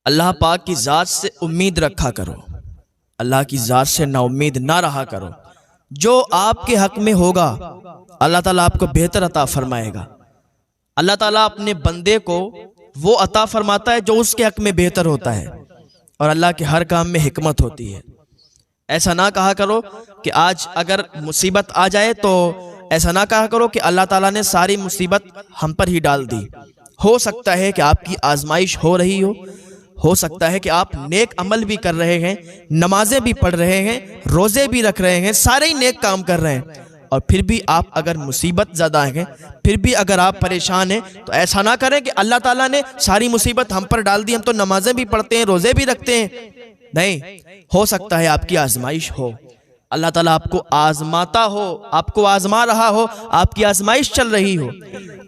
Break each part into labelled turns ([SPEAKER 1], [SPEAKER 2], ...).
[SPEAKER 1] اللہ پاک کی ذات سے امید رکھا کرو، اللہ کی ذات سے نا امید نہ رہا کرو۔ جو آپ کے حق میں ہوگا اللہ تعالیٰ آپ کو بہتر عطا فرمائے گا۔ اللہ تعالیٰ اپنے بندے کو وہ عطا فرماتا ہے جو اس کے حق میں بہتر ہوتا ہے، اور اللہ کے ہر کام میں حکمت ہوتی ہے۔ ایسا نہ کہا کرو کہ آج اگر مصیبت آ جائے تو ایسا نہ کہا کرو کہ اللہ تعالیٰ نے ساری مصیبت ہم پر ہی ڈال دی۔ ہو سکتا ہے کہ آپ کی آزمائش ہو رہی ہو سکتا ہے کہ آپ نیک عمل بھی کر رہے ہیں، نمازیں بھی پڑھ رہے ہیں، روزے بھی رکھ رہے ہیں، سارے ہی نیک کام کر رہے ہیں، اور پھر بھی آپ اگر مصیبت زدہ ہیں، پھر بھی اگر آپ پریشان ہیں، تو ایسا نہ کریں کہ اللہ تعالیٰ نے ساری مصیبت ہم پر ڈال دی، ہم تو نمازیں بھی پڑھتے ہیں، روزے بھی رکھتے ہیں۔ نہیں، ہو سکتا ہے آپ کی آزمائش ہو، اللہ تعالیٰ آپ کو آزماتا ہو، آپ کو آزما رہا ہو، آپ کی آزمائش چل رہی ہو۔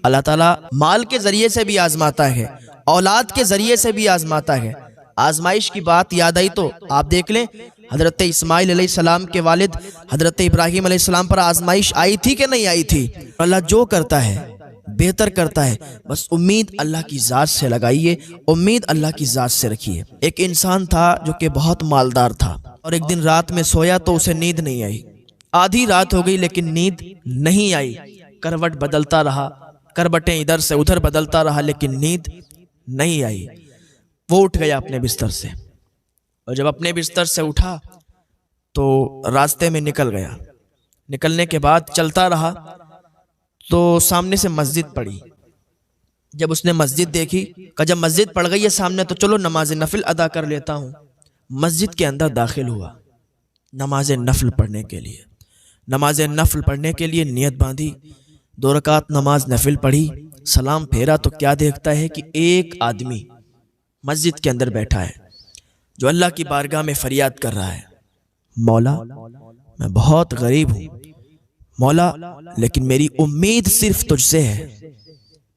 [SPEAKER 1] اللہ تعالیٰ مال کے ذریعے سے بھی آزماتا ہے، اولاد کے ذریعے سے بھی آزماتا ہے۔ آزمائش کی بات یاد آئی تو آپ دیکھ لیں، حضرت اسماعیل علیہ السلام کے والد حضرت ابراہیم علیہ السلام پر آزمائش آئی تھی کہ نہیں آئی تھی؟ اللہ جو کرتا ہے بہتر کرتا ہے، بس امید اللہ کی ذات سے لگائیے، امید اللہ کی ذات سے رکھیے۔ ایک انسان تھا جو کہ بہت مالدار تھا، اور ایک دن رات میں سویا تو اسے نیند نہیں آئی۔ آدھی رات ہو گئی لیکن نیند نہیں آئی، کروٹ بدلتا رہا، کروٹیں ادھر سے ادھر بدلتا رہا، لیکن نیند نہیں آئی۔ وہ اٹھ گیا اپنے بستر سے، اور جب اپنے بستر سے اٹھا تو راستے میں نکل گیا۔ نکلنے کے بعد چلتا رہا تو سامنے سے مسجد پڑی۔ جب اس نے مسجد دیکھی، کہ جب مسجد پڑ گئی ہے سامنے تو چلو نماز نفل ادا کر لیتا ہوں۔ مسجد کے اندر داخل ہوا نماز نفل پڑھنے کے لیے۔ نماز نفل پڑھنے کے لیے نیت باندھی، 2 رکعت نماز نفل پڑھی، سلام پھیرا تو کیا دیکھتا ہے کہ ایک آدمی مسجد کے اندر بیٹھا ہے جو اللہ کی بارگاہ میں فریاد کر رہا ہے، مولا میں بہت غریب ہوں، مولا لیکن میری امید صرف تجھ سے ہے،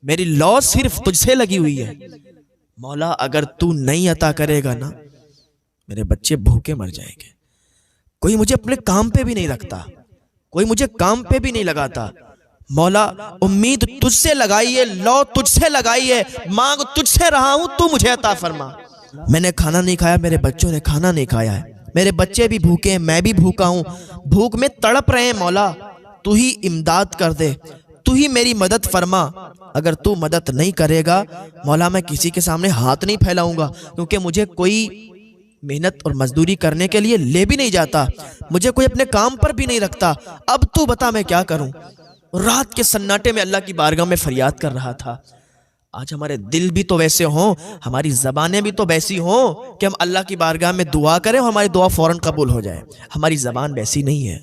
[SPEAKER 1] میری لو صرف تجھ سے لگی ہوئی ہے، مولا اگر تو نہیں عطا کرے گا نا میرے بچے بھوکے مر جائیں گے۔ کوئی مجھے اپنے کام پہ بھی نہیں رکھتا، کوئی مجھے کام پہ بھی نہیں لگاتا، مولا امید تجھ سے لگائی ہے، لو تجھ سے لگائی ہے، مانگ تجھ سے رہا ہوں، تو مجھے عطا فرما۔ میں نے کھانا نہیں کھایا، میرے بچوں نے کھانا نہیں کھایا ہے، میرے بچے بھی بھوکے ہیں، میں بھی بھوکا ہوں، بھوک میں تڑپ رہے ہیں، مولا تو ہی امداد کر دے، تو ہی میری مدد فرما۔ اگر تو مدد نہیں کرے گا مولا میں کسی کے سامنے ہاتھ نہیں پھیلاؤں گا، کیونکہ مجھے کوئی محنت اور مزدوری کرنے کے لیے لے بھی نہیں جاتا، مجھے کوئی اپنے کام پر بھی نہیں رکھتا، اب تو بتا میں کیا کروں۔ رات کے سناٹے میں اللہ کی بارگاہ میں فریاد کر رہا تھا۔ آج ہمارے دل بھی تو ویسے ہوں، ہماری زبانیں بھی تو ویسی ہوں کہ ہم اللہ کی بارگاہ میں دعا کریں اور ہماری دعا فوراً قبول ہو جائے۔ ہماری زبان ویسی نہیں ہے،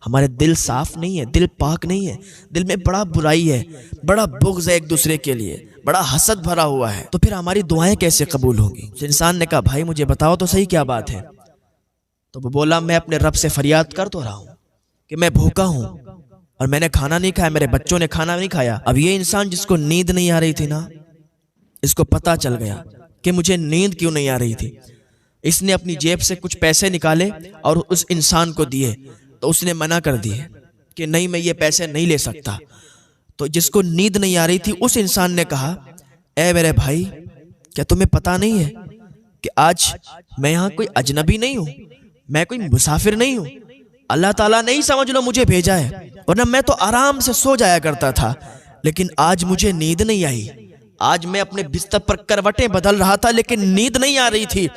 [SPEAKER 1] ہمارے دل صاف نہیں ہے، دل پاک نہیں ہے، دل میں بڑا برائی ہے، بڑا بغض ہے ایک دوسرے کے لیے، بڑا حسد بھرا ہوا ہے، تو پھر ہماری دعائیں کیسے قبول ہوں گی؟ اس انسان نے کہا بھائی مجھے بتاؤ تو صحیح کیا بات ہے؟ تو وہ بولا میں اپنے رب سے فریاد کر تو رہا ہوں کہ میں بھوکا ہوں اور میں نے کھانا نہیں کھایا، میرے بچوں نے کھانا نہیں کھایا۔ اب یہ انسان جس کو نیند نہیں آ رہی تھی نا، اس کو پتا چل گیا کہ مجھے نیند کیوں نہیں آ رہی تھی۔ اس نے اپنی جیب سے کچھ پیسے نکالے اور اس انسان کو دیے، تو اس نے منع کر دیے کہ نہیں میں یہ پیسے نہیں لے سکتا۔ تو جس کو نیند نہیں آ رہی تھی اس انسان نے کہا اے میرے بھائی کیا تمہیں پتا نہیں ہے کہ آج میں یہاں کوئی اجنبی نہیں ہوں، میں کوئی مسافر نہیں ہوں، اللہ تعالیٰ نے ہی سمجھ لو مجھے بھیجا ہے، ورنہ میں تو آرام سے سو جایا کرتا تھا، لیکن آج مجھے نیند نہیں آئی، آج میں اپنے بستر پر کروٹیں بدل رہا تھا لیکن نیند نہیں آ رہی تھی۔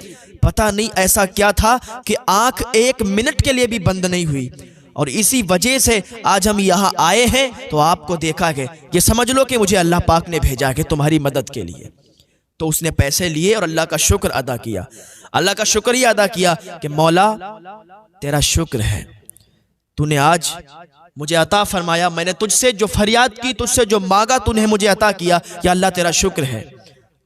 [SPEAKER 1] پتہ نہیں ایسا کیا تھا کہ آنکھ 1 منٹ کے لیے بھی بند نہیں ہوئی، اور اسی وجہ سے آج ہم یہاں آئے ہیں تو آپ کو دیکھا کہ یہ سمجھ لو کہ مجھے اللہ پاک نے بھیجا کہ تمہاری مدد کے لیے۔ تو اس نے پیسے لیے اور اللہ کا شکر ادا کیا، اللہ کا شکریہ ادا کیا کہ مولا تیرا شکر ہے، تو نے آج مجھے عطا فرمایا، میں نے تجھ سے جو فریاد کی، تجھ سے جو مانگا تو نے مجھے عطا کیا، یا اللہ تیرا شکر ہے۔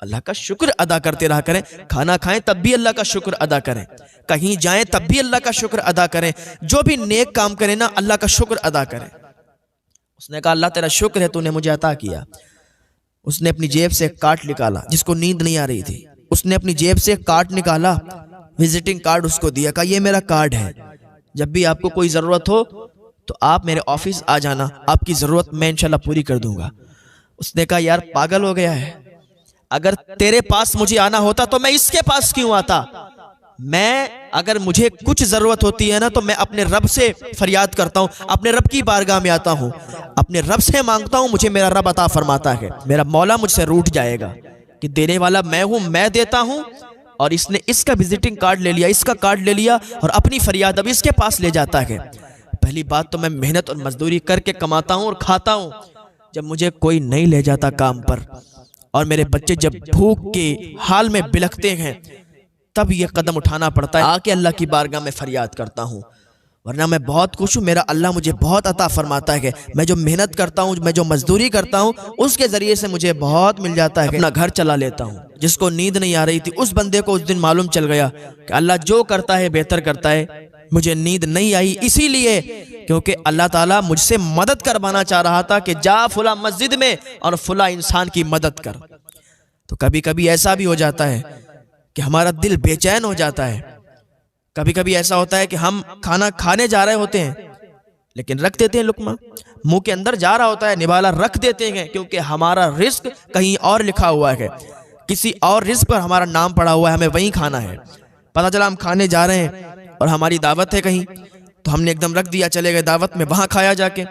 [SPEAKER 1] اللہ کا شکر ادا کرتے رہا کریں، کھانا کھائیں تب بھی اللہ کا شکر ادا کریں، کہیں جائیں تب بھی اللہ کا شکر ادا کریں، جو بھی نیک کام کریں نا اللہ کا شکر ادا کریں۔ اس نے کہا اللہ تیرا شکر ہے تو نے مجھے عطا کیا۔ اس نے اپنی جیب سے ایک کارڈ نکالا، جس کو نیند نہیں آ رہی تھی، اس نے اپنی جیب سے ایک کارڈ نکالا، وزٹنگ کارڈ اس کو دیا، کہا یہ میرا کارڈ ہے، جب بھی آپ کو کوئی ضرورت ہو تو آپ میرے آفس آ جانا، آپ کی ضرورت میں انشاءاللہ پوری کر دوں گا۔ اس نے کہا یار پاگل ہو گیا ہے، اگر تیرے پاس مجھے آنا ہوتا تو میں اس کے پاس کیوں آتا؟ میں اگر مجھے کچھ ضرورت ہوتی ہے نا تو میں اپنے رب سے فریاد کرتا ہوں، اپنے رب کی بارگاہ میں آتا ہوں، اپنے رب سے مانگتا ہوں، مجھے میرا رب عطا فرماتا ہے۔ میرا مولا مجھ سے روٹھ جائے گا کہ دینے والا میں ہوں، میں دیتا ہوں، اور اس نے اس کا وزٹنگ کارڈ لے لیا، اس کا کارڈ لے لیا، اور اپنی فریاد اب اس کے پاس لے جاتا ہے۔ پہلی بات تو میں محنت اور مزدوری کر کے کماتا ہوں اور کھاتا ہوں، جب مجھے کوئی نہیں لے جاتا کام پر، اور میرے بچے جب بھوک کے حال میں بلکتے ہیں تب یہ قدم اٹھانا پڑتا ہے، آ کے اللہ کی بارگاہ میں فریاد کرتا ہوں، ورنہ میں بہت خوش ہوں، میرا اللہ مجھے بہت عطا فرماتا ہے۔ میں جو محنت کرتا ہوں، میں جو مزدوری کرتا ہوں، اس کے ذریعے سے مجھے بہت مل جاتا ہے، اپنا گھر چلا لیتا ہوں۔ جس کو نیند نہیں آ رہی تھی اس بندے کو اس دن معلوم چل گیا کہ اللہ جو کرتا ہے بہتر کرتا ہے، مجھے نیند نہیں آئی اسی لیے کیونکہ اللہ تعالیٰ مجھ سے مدد کروانا چاہ رہا تھا کہ جا فلاں مسجد میں اور فلاں انسان کی مدد کر۔ تو کبھی کبھی ایسا بھی ہو جاتا ہے کہ ہمارا دل بے چین ہو جاتا ہے، کبھی کبھی ایسا ہوتا ہے کہ ہم کھانا کھانے جا رہے ہوتے ہیں لیکن رکھ دیتے ہیں، لقمہ منہ کے اندر جا رہا ہوتا ہے، نوالا رکھ دیتے ہیں، کیونکہ ہمارا رزق کہیں اور لکھا ہوا ہے، کسی اور رزق پر ہمارا نام پڑا ہوا ہے، ہمیں وہیں کھانا ہے۔ پتہ چلا ہم کھانے جا رہے ہیں اور ہماری دعوت ہے کہیں، تو ہم نے ایک دم رکھ دیا، چلے گئے دعوت میں، وہاں کھایا جا کے،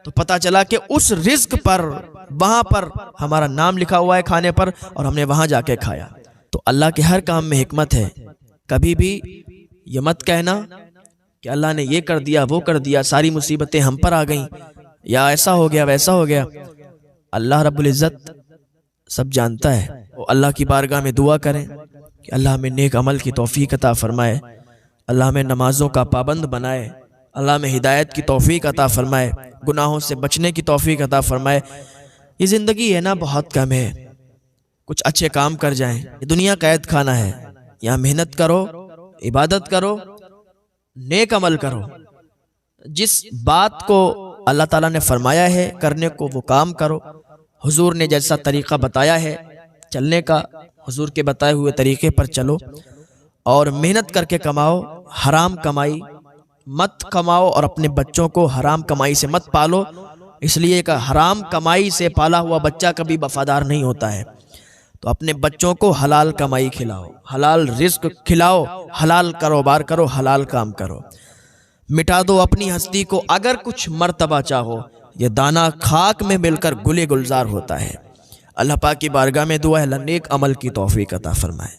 [SPEAKER 1] تو پتہ چلا کہ اس رزق پر وہاں پر ہمارا نام لکھا ہوا ہے کھانے پر، اور ہم نے وہاں جا کے کھایا۔ تو اللہ کے ہر کام میں حکمت ہے، کبھی بھی یہ مت کہنا کہ اللہ نے یہ کر دیا وہ کر دیا، ساری مصیبتیں ہم پر آ گئیں، یا ایسا ہو گیا ویسا ہو گیا۔ اللہ رب العزت سب جانتا ہے، وہ اللہ کی بارگاہ میں دعا کریں کہ اللہ ہمیں نیک عمل کی توفیق عطا فرمائے، اللہ ہمیں نمازوں کا پابند بنائے، اللہ ہمیں ہدایت کی توفیق عطا فرمائے، گناہوں سے بچنے کی توفیق عطا فرمائے۔ یہ زندگی ہے نا بہت کم ہے، کچھ اچھے کام کر جائیں، یہ دنیا قید خانہ ہے، یہاں محنت کرو، عبادت کرو، نیک عمل کرو، جس بات کو اللہ تعالیٰ نے فرمایا ہے کرنے کو وہ کام کرو، حضور نے جیسا طریقہ بتایا ہے چلنے کا، حضور کے بتائے ہوئے طریقے پر چلو، اور محنت کر کے کماؤ، حرام کمائی مت کماؤ، اور اپنے بچوں کو حرام کمائی سے مت پالو، اس لیے کہ حرام کمائی سے پالا ہوا بچہ کبھی وفادار نہیں ہوتا ہے۔ تو اپنے بچوں کو حلال کمائی کھلاؤ، حلال رزق کھلاؤ، حلال کاروبار کرو، حلال کام کرو، مٹا دو اپنی ہستی کو اگر کچھ مرتبہ چاہو، یہ دانہ خاک میں مل کر گلے گلزار ہوتا ہے۔ اللہ پاک کی بارگاہ میں دعا ہے اللہ نیک عمل کی توفیق عطا فرمائے۔